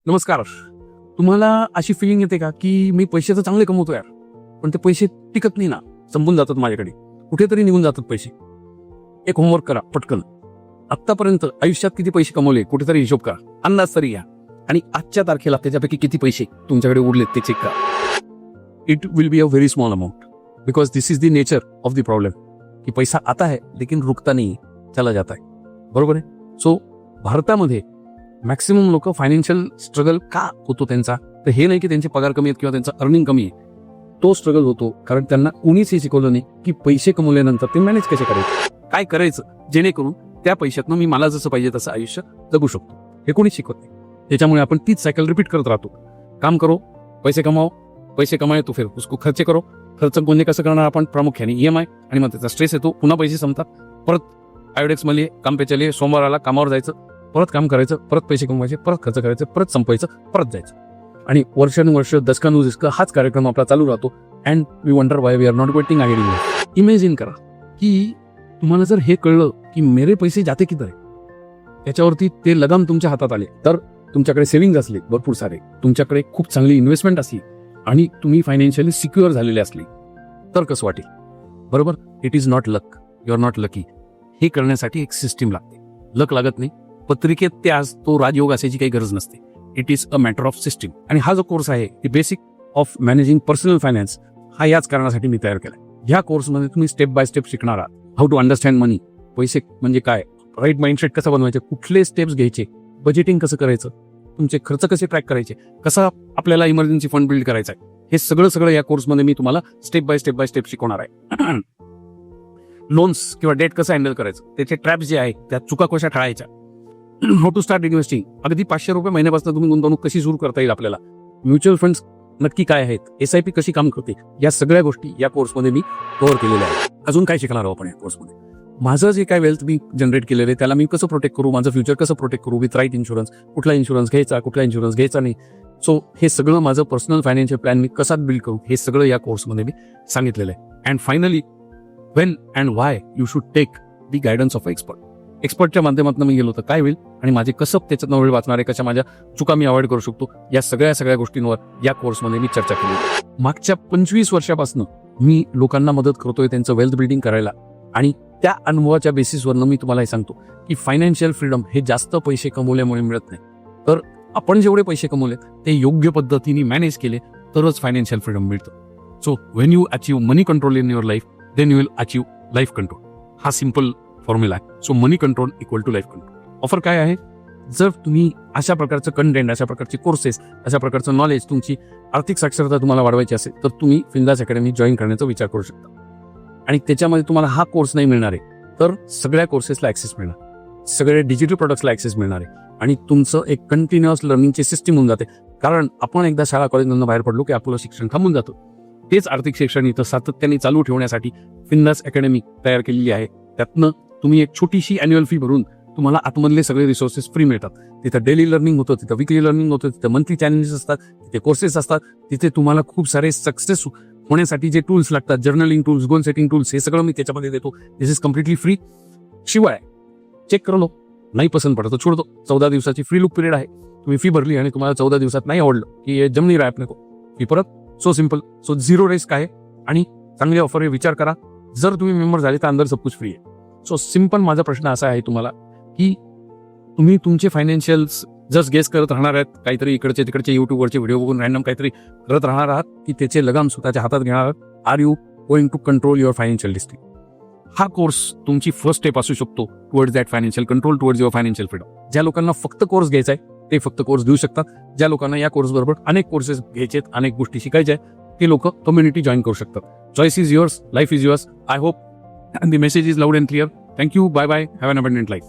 नमस्कार. तुम्हाला अशी फिलिंग येते का की मी पैसे तर चांगले कमवतो यार, पण ते पैसे टिकत नाही ना, संपून जातात माझ्याकडे, कुठेतरी निघून जातात पैसे. एक होमवर्क करा पटकन. आत्तापर्यंत आयुष्यात किती पैसे कमवले कुठेतरी हिशोब करा, अंदाज तरी या, आणि आजच्या तारखेला त्याच्यापैकी किती पैसे तुमच्याकडे उरलेत ते चेक करा. It will be a very small amount, because this is the nature of the problem की पैसा आता है लेकिन रुकता नहीं, चला जाता है. बरोबर आहे. सो भारतामध्ये मॅक्सिमम लोक फायनान्शियल स्ट्रगल का होतो त्यांचा, तर हे नाही की त्यांचे पगार कमी आहेत किंवा त्यांचा अर्निंग कमी आहे. तो स्ट्रगल होतो कारण त्यांना कोणीच हे शिकवलं नाही की पैसे कमवल्यानंतर ते मॅनेज कसे करायचे, काय करायचं जेणेकरून त्या पैशातनं मी मला जसं पाहिजे तसं आयुष्य जगू शकतो, हे कोणीच शिकवत नाही. त्याच्यामुळे आपण तीच सायकल रिपीट करत राहतो. काम करो, पैसे कमाओ, पैसे कमाए तो फिर उसको खर्च करो. खर्च म्हणजे कसं करणार आपण, प्रामुख्याने EMI, आणि मग त्याचा स्ट्रेस येतो, पुन्हा पैसे संपतात. परत आयोडेक्स मध्ये काम पे चलिए, सोमवार आला कामावर जायचं, परत काम करायचं, परत पैसे कमवायचे, परत खर्च करायचं, परत संपवायचं, परत जायचं, आणि वर्षानुवर्ष दशकानुदशक हाच कार्यक्रम आपला चालू राहतो. And we wonder why we are not getting idea. Imagine करा की तुम्हाला जर हे कळलं की मेरे पैसे जाते किधर आहे, त्याच्यावरती ते लगाम तुमच्या हातात आले, तर तुमच्याकडे सेव्हिंग असले भरपूर सारे, तुमच्याकडे खूप चांगली इन्व्हेस्टमेंट असली, आणि तुम्ही फायनान्शियली सिक्युअर झालेले असले, तर कसं वाटेल. बरोबर. It is not luck, you are not lucky. हे करण्यासाठी एक सिस्टीम लागते. लक लागत नाही, पत्रिकेत ते आज तो राजयोग असायची काही गरज नसते. It is a matter of system. आणि हा जो कोर्स आहे the basic of managing personal finance, हा याच कारणासाठी मी तयार केला. ह्या कोर्समध्ये तुम्ही स्टेप बाय स्टेप शिकणार आहात. हाऊ टू अंडरस्टँड मनी, पैसे म्हणजे काय, राईट माइंडसेट कसं बनवायचे, कुठले स्टेप्स घ्यायचे, बजेटिंग कसं करायचं, तुमचे खर्च कसे ट्रॅक करायचे, कसा आपल्याला इमर्जन्सी फंड बिल्ड करायचा आहे, हे सगळं या कोर्समध्ये मी तुम्हाला स्टेप बाय स्टेप शिकवणार आहे. लोन्स किंवा डेट कसं हँडल करायचं, त्याचे ट्रॅप्स जे आहे, त्या चुका कशा टाळायच्या, हाऊ टू स्टार्ट इन्व्हेस्टिंग, अगदी 500 रुपये महिन्यापासून तुम्ही गुंतवणूक कशी सुरू करता येईल आपल्याला, म्युच्युअल फंड्स नक्की काय आहेत, SIP कशी काम करते, या सगळ्या गोष्टी या कोर्समध्ये मी कव्हर केलेल्या आहेत. अजून काय शिकणार आहोत आपण या कोर्समध्ये, माझं जे काय वेल्थ मी जनरेट केलेलं आहे त्याला मी कसं प्रोटेक्ट करू, माझं फ्युचर कसं प्रोटेक्ट करू विथ राईट इन्शुरन्स, कुठला इन्शुरन्स घ्यायचा, कुठला इन्शुरन्स घ्यायचा नाही. सो हे सगळं माझं पर्सनल फायनान्शियल प्लॅन मी कसा बिल्ड करू, हे सगळं या कोर्समध्ये मी सांगितलेलं आहे. And finally when and why you should take the guidance of expert. एक्सपर्टच्या माध्यमातून मी गेलो तर काय होईल, आणि माझे कसं त्याच्यातनं वेळ वाचणार आहे, कशा माझ्या चुका मी अवॉइड करू शकतो, या सगळ्या गोष्टींवर या कोर्समध्ये मी चर्चा केली. मागच्या 25 वर्षापासून मी लोकांना मदत करतोय त्यांचं वेल्थ बिल्डिंग करायला, आणि त्या अनुभवाच्या बेसिसवरनं मी तुम्हाला हे सांगतो की फायनान्शियल फ्रीडम हे जास्त पैसे कमवल्यामुळे मिळत नाही, तर आपण जेवढे पैसे कमवले ते योग्य पद्धतीने मॅनेज केले तरच फायनान्शियल फ्रीडम मिळतं. So when you achieve money control in your life, then you will achieve life control. हा सिंपल फॉर्म्युला आहे. So money control equal to life control. Offer काय आहे, जर तुम्ही अशा प्रकारचं कंटेंट, अशा प्रकारचे कोर्सेस, अशा प्रकारचं नॉलेज, तुमची आर्थिक साक्षरता तुम्हाला वाढवायची असेल तर तुम्ही फिनदास अकॅडमी जॉईन करण्याचा विचार करू शकता. आणि त्याच्यामध्ये तुम्हाला हा कोर्स नाही मिळणार आहे तर सगळ्या कोर्सेसला ऍक्सेस मिळणार, सगळ्या डिजिटल प्रोडक्ट्सला ऍक्सेस मिळणार आहे, आणि तुमचं एक कंटिन्युअस लर्निंगची सिस्टीम होऊन जाते. कारण आपण एकदा शाळा कॉलेजमधून बाहेर पडलो की आपलं शिक्षण थांबून जातं. तेच आर्थिक शिक्षण इथं सातत्याने चालू ठेवण्यासाठी फिनदास अकॅडमी तयार केलेली आहे. त्यातनं तुम्ही एक छोटीशी अॅन्युअल फी भरून तुम्हाला आतमधले सगळे रिसोर्सेस फ्री मिळतात. तिथं डेली लर्निंग होतं, तिथं वीकली लर्निंग होतं, तिथं मंथली चॅलेंजेस असतात, तिथे कोर्सेस असतात, तिथे तुम्हाला खूप सारे सक्सेस होण्यासाठी जे टूल्स लागतात, journaling tools, goal setting tools, हे सगळं मी त्याच्यामध्ये देतो. दिस इज कम्प्लिटली फ्री. शिवाय चेक कर लो, नाही पसंत पडतो छोड़ दो. 14 दिवसाची फ्री लुक पिरियड आहे. तुम्ही फी भरली आणि तुम्हाला 14 दिवसात नाही आवडलं की हे जम नाही रहा आपने को, फी परत. So simple. So zero risk आहे, आणि चांगली ऑफर आहे, विचार करा. जर तुम्ही मेंबर झाले तर अंदर सब कुछ फ्री आहे. सो सिंपल माझा प्रश्न असा आहे तुम्हाला की तुम्ही तुमचे फायनान्शियल जस्ट गेस करत राहणार आहेत, काहीतरी इकडचे तिकडचे युट्यूबवरचे व्हिडिओ बघून रॅन्डम काहीतरी करत राहणार आहात, की त्याचे लगाम स्वतःच्या हातात घेणार आहात. Are you going to control your financial district. हा कोर्स तुमची फर्स्ट स्टेप असू शकतो towards that financial control, towards your financial freedom. ज्या लोकांना फक्त कोर्स घ्यायचा आहे ते फक्त कोर्स घेऊ शकतात. ज्या लोकांना या कोर्स बरोबर अनेक कोर्सेस घ्यायचे आहेत, अनेक गोष्टी शिकायच्या आहेत, ते लोक कम्युनिटी जॉईन करू शकतात. Choice is yours, life is yours. I hope the message is loud and clear. Thank you. Bye bye. Have an abundant life.